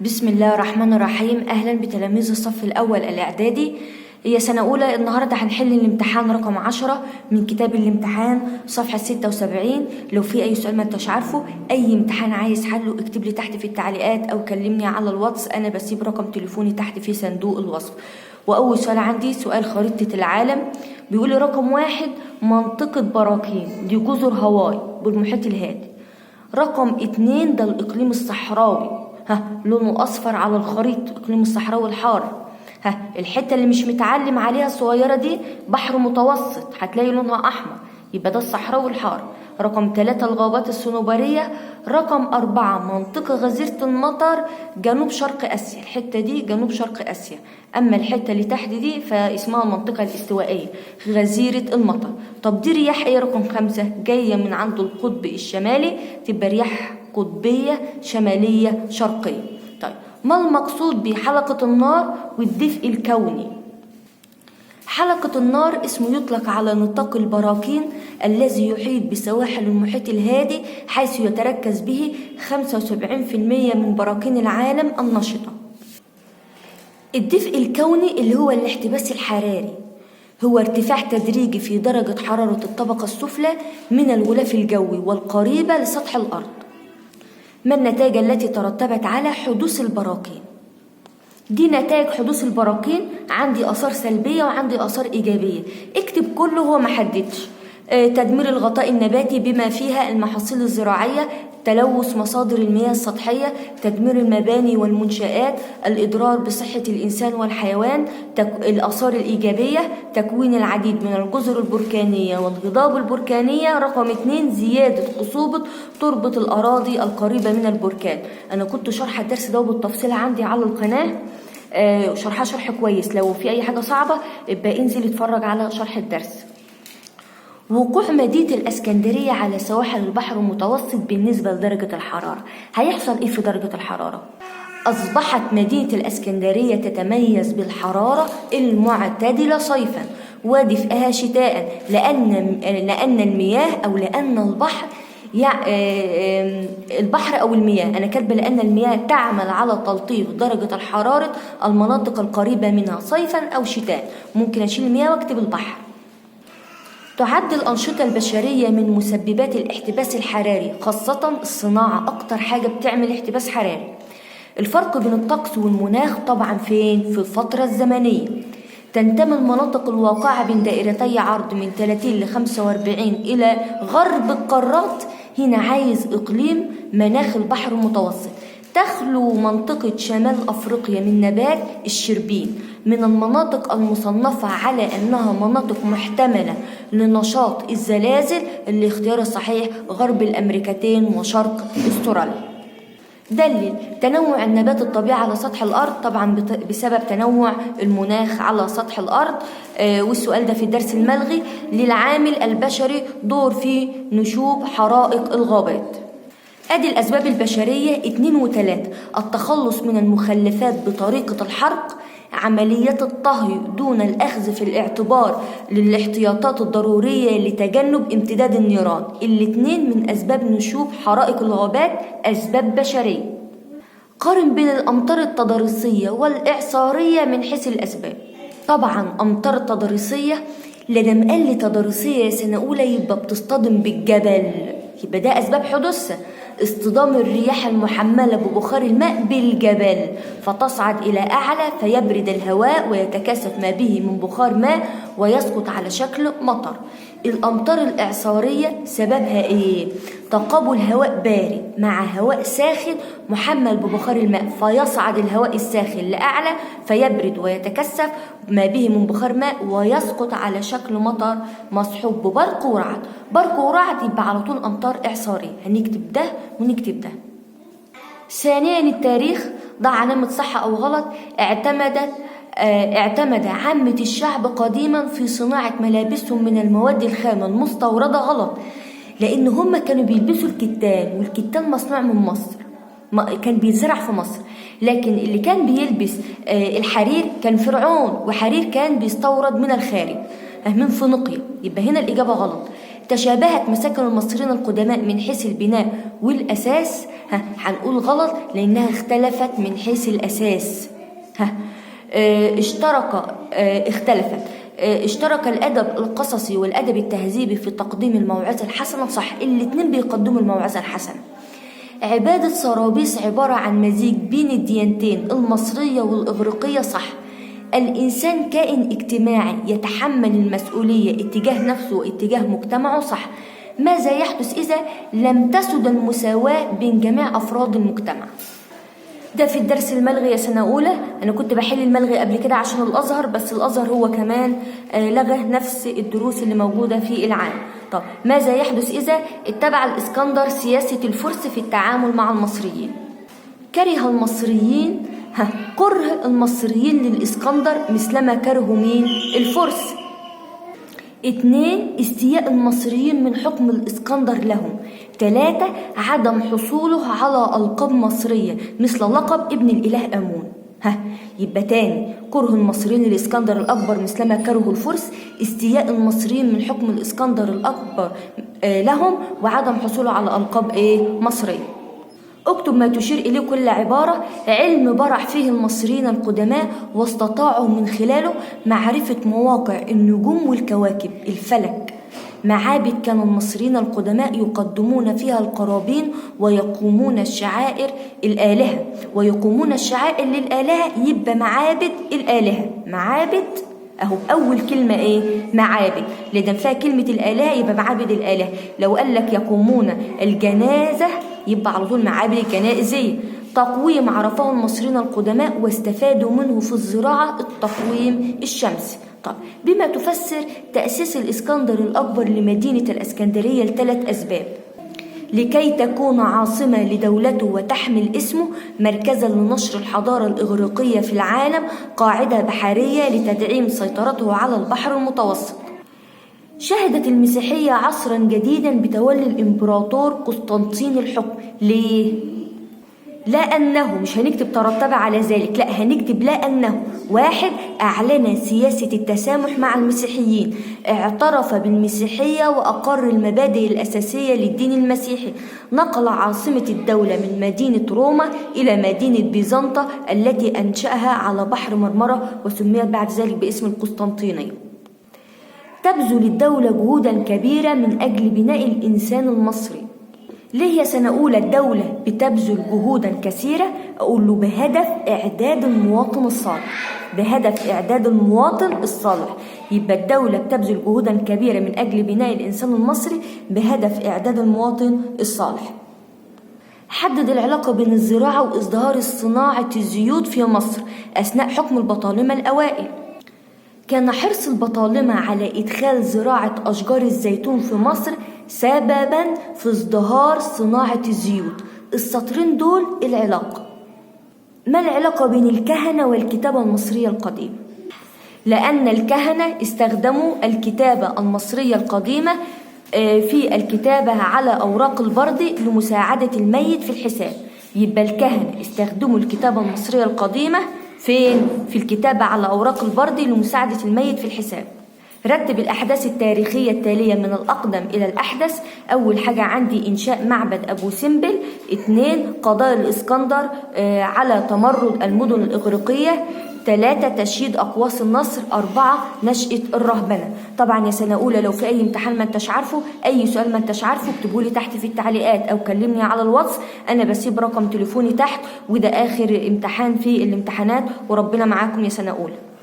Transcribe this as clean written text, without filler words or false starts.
بسم الله الرحمن الرحيم. أهلا بتلاميذ الصف الأول الإعدادي. هي سنة أولى. النهاردة هنحل الامتحان رقم 10 من كتاب الامتحان صفحة 76. لو في أي سؤال ما انتش عارفه، أي امتحان عايز حله، اكتب لي تحت في التعليقات أو كلمني على الواتس. أنا بسيب رقم تليفوني تحت في صندوق الوصف. وأول سؤال عندي سؤال خريطة العالم. بيقول لي رقم 1 منطقة براكين، دي جزر هاواي بالمحيط الهادي. رقم 2 ده الإقليم الصحراوي، لونه أصفر على الخريطة، إقليم الصحراوي الحار. الحتة اللي مش متعلم عليها الصغيرة دي بحر متوسط، هتلاقي لونها أحمر، يبقى ده الصحراوي الحار. رقم 3 الغابات الصنوبرية. رقم 4 منطقة غزيرة المطر جنوب شرق آسيا، الحتة دي جنوب شرق آسيا. أما الحتة اللي تحت دي فاسمها المنطقة الاستوائية غزيرة المطر. طب دي رياح ايه؟ رقم 5 جاية من عند القطب الشمالي، تبقى رياح قطبية شمالية شرقية. طيب ما المقصود بحلقة النار والدفء الكوني؟ حلقة النار اسمه يطلق على نطاق البراكين الذي يحيط بسواحل المحيط الهادي، حيث يتركز به 75% من براكين العالم النشطة. الدفء الكوني اللي هو الاحتباس الحراري، هو ارتفاع تدريجي في درجة حرارة الطبقة السفلى من الغلاف الجوي والقريبة لسطح الأرض. ما النتائج التي ترتبت على حدوث البراكين؟ دي نتائج حدوث البراكين، عندي آثار سلبية وعندي آثار إيجابية. اكتب كله، هو محددش. تدمير الغطاء النباتي بما فيها المحاصيل الزراعية، تلوث مصادر المياه السطحية، تدمير المباني والمنشآت، الإضرار بصحة الإنسان والحيوان. الآثار الإيجابية تكوين العديد من الجزر البركانية والهضاب البركانية. رقم 2 زيادة خصوبة تربة الأراضي القريبة من البركان. أنا كنت شرح الدرس ده بالتفصيل عندي على القناة، شرحها شرح كويس. لو في أي حاجة صعبة ابقى انزل اتفرج على شرح الدرس. وقوع مدينة الإسكندرية على سواحل البحر المتوسط بالنسبة لدرجة الحرارة، هيحصل إيه في درجة الحرارة؟ أصبحت مدينة الإسكندرية تتميز بالحرارة المعتدلة صيفا ودفئها شتاء، لأن المياه أو لأن البحر أو المياه، أنا كاتبة لأن المياه تعمل على تلطيف درجة الحرارة المناطق القريبة منها صيفا أو شتاء. ممكن أشيل المياه واكتب البحر. تعد الأنشطة البشرية من مسببات الاحتباس الحراري، خاصة الصناعة أكتر حاجة بتعمل احتباس حراري. الفرق بين الطقس والمناخ طبعا فين؟ في الفترة الزمنية. تنتمي المناطق الواقعة بين دائرتي عرض من 30 ل 45 إلى غرب القارات، هنا عايز إقليم مناخ البحر المتوسط. تخلو منطقة شمال أفريقيا من نبات الشربين من المناطق المصنفة على أنها مناطق محتملة لنشاط الزلازل. الاختيار الصحيح غرب الأمريكتين وشرق استراليا. دلل تنوع النبات الطبيعي على سطح الأرض، طبعا بسبب تنوع المناخ على سطح الأرض. والسؤال ده في الدرس الملغي. للعامل البشري دور في نشوب حرائق الغابات. أدي الأسباب البشرية 2 و3: التخلص من المخلفات بطريقة الحرق، عمليات الطهي دون الأخذ في الاعتبار للاحتياطات الضرورية لتجنب امتداد النيران. الاتنين من أسباب نشوب حرائق الغابات أسباب بشرية. قارن بين الأمطار التضاريسية والإعصارية من حيث الأسباب. طبعا أمطار التضاريسية، لما قال لي تضاريسية سنة أولى يبقى بتصطدم بالجبل، يبقى ده أسباب حدوثها. اصطدام الرياح المحملة ببخار الماء بالجبل فتصعد إلى أعلى فيبرد الهواء ويتكاثف ما به من بخار ماء ويسقط على شكل مطر. الأمطار الإعصارية سببها إيه؟ تقابل هواء بارد مع هواء ساخن محمل ببخار الماء، فيصعد الهواء الساخن لأعلى فيبرد ويتكثف ما به من بخار ماء ويسقط على شكل مطر مصحوب ببرق ورعد. برق ورعد يبقى على طول أمطار إعصارية. هنكتب ده ونكتب ده. ثانيا التاريخ، ضع علامة صح أو غلط. اعتمد عامة الشعب قديما في صناعة ملابسهم من المواد الخام المستوردة. غلط، لأن هم كانوا بيلبسوا الكتان، والكتان مصنوع من مصر، كان بيزرع في مصر. لكن اللي كان بيلبس الحرير كان فرعون، وحرير كان بيستورد من الخارج من فينيقيا. يبقى هنا الإجابة غلط. تشابهت مساكن المصريين القدماء من حيث البناء والأساس؟ هنقول غلط لأنها اختلفت من حيث الأساس. اختلفت. اشترك الأدب القصصي والأدب التهذيبي في تقديم الموعظة الحسنة، صح، الاتنين بيقدموا الموعظة الحسنة. عبادة سرابيس عبارة عن مزيج بين الديانتين المصرية والإغريقية، صح. الإنسان كائن اجتماعي يتحمل المسؤولية اتجاه نفسه واتجاه مجتمعه، صح. ماذا يحدث إذا لم تسد المساواة بين جميع أفراد المجتمع؟ ده في الدرس الملغي يا سنة أولى. أنا كنت بحل الملغي قبل كده عشان الأزهر، بس الأزهر هو كمان لغى نفس الدروس اللي موجودة في العام. طب ماذا يحدث إذا اتبع الإسكندر سياسة الفرس في التعامل مع المصريين؟ كره المصريين كره المصريين للإسكندر مثلما كرهوا مين؟ الفرس. 2. استياء المصريين من حكم الإسكندر لهم. 3. عدم حصوله على ألقاب مصرية مثل لقب ابن الإله آمون. يبقى تاني، كره المصريين للإسكندر الأكبر مثلما كرهوا الفرس، استياء المصريين من حكم الإسكندر الأكبر لهم، وعدم حصوله على ألقاب مصرية. اكتب ما تشير إليه كل عبارة. علم برع فيه المصريين القدماء واستطاعوا من خلاله معرفة مواقع النجوم والكواكب الفلك. معابد كان المصريين القدماء يقدمون فيها القرابين ويقومون الشعائر الآلهة، ويقومون الشعائر للآلهة، يبقى معابد الآلهة. معابد أهو أول كلمة معابد، لأن فيها كلمة الآلهة يبقى معابد الآلهة. لو قال لك يقومون الجنازة يبقى على طول معابد الجنائزية. تقويم عرفه المصريين القدماء واستفادوا منه في الزراعة التقويم الشمسي. طب بما تفسر تأسيس الإسكندر الأكبر لمدينة الإسكندرية ل3 أسباب: لكي تكون عاصمة لدولته وتحمل اسمه، مركزا لنشر الحضارة الإغريقية في العالم، قاعدة بحرية لتدعيم سيطرته على البحر المتوسط. شهدت المسيحية عصرا جديدا بتولي الإمبراطور قسطنطين الحكم. ليه؟ لأنه مش هنكتب ترتب على ذلك، لا هنكتب لأنه 1. أعلن سياسة التسامح مع المسيحيين، اعترف بالمسيحية وأقر المبادئ الأساسية للدين المسيحي، نقل عاصمة الدولة من مدينة روما إلى مدينة بيزنطة التي أنشأها على بحر مرمرة وسميت بعد ذلك باسم القسطنطينية. تبذل الدولة جهودا كبيرة من أجل بناء الإنسان المصري. ليه يا سنة أولى الدولة بتبذل جهودا كثيرة؟ أقول له بهدف إعداد المواطن الصالح. بهدف إعداد المواطن الصالح. يبقى الدولة بتبذل جهودا كبيرة من أجل بناء الإنسان المصري بهدف إعداد المواطن الصالح. حدد العلاقة بين الزراعة وازدهار صناعة الزيوت في مصر أثناء حكم البطالمة الأوائل. كان حرص البطالمة على إدخال زراعة أشجار الزيتون في مصر سببا في ازدهار صناعة الزيوت. السطرين دول العلاقة. ما العلاقة بين الكهنة والكتابة المصرية القديمة؟ لأن الكهنة استخدموا الكتابة المصرية القديمة في الكتابة على أوراق البرد لمساعدة الميت في الحساب. يبقى الكهنة استخدموا الكتابة المصرية القديمة فين؟ في الكتابة على أوراق البرد لمساعدة الميت في الحساب. رتب الأحداث التاريخية التالية من الأقدم إلى الأحدث. أول حاجة عندي إنشاء معبد أبو سمبل. 2. قضاء الإسكندر على تمرد المدن الإغريقية. 3. تشييد أقواس النصر. 4. نشأة الرهبنة. طبعا يا سنة أولى لو في أي امتحان ما انتش عارفه، أي سؤال ما انتش عارفه، اكتبولي تحت في التعليقات أو كلمني على الواتس، أنا بسيب رقم تليفوني تحت. وده آخر امتحان في الامتحانات، وربنا معاكم يا سنة أولى.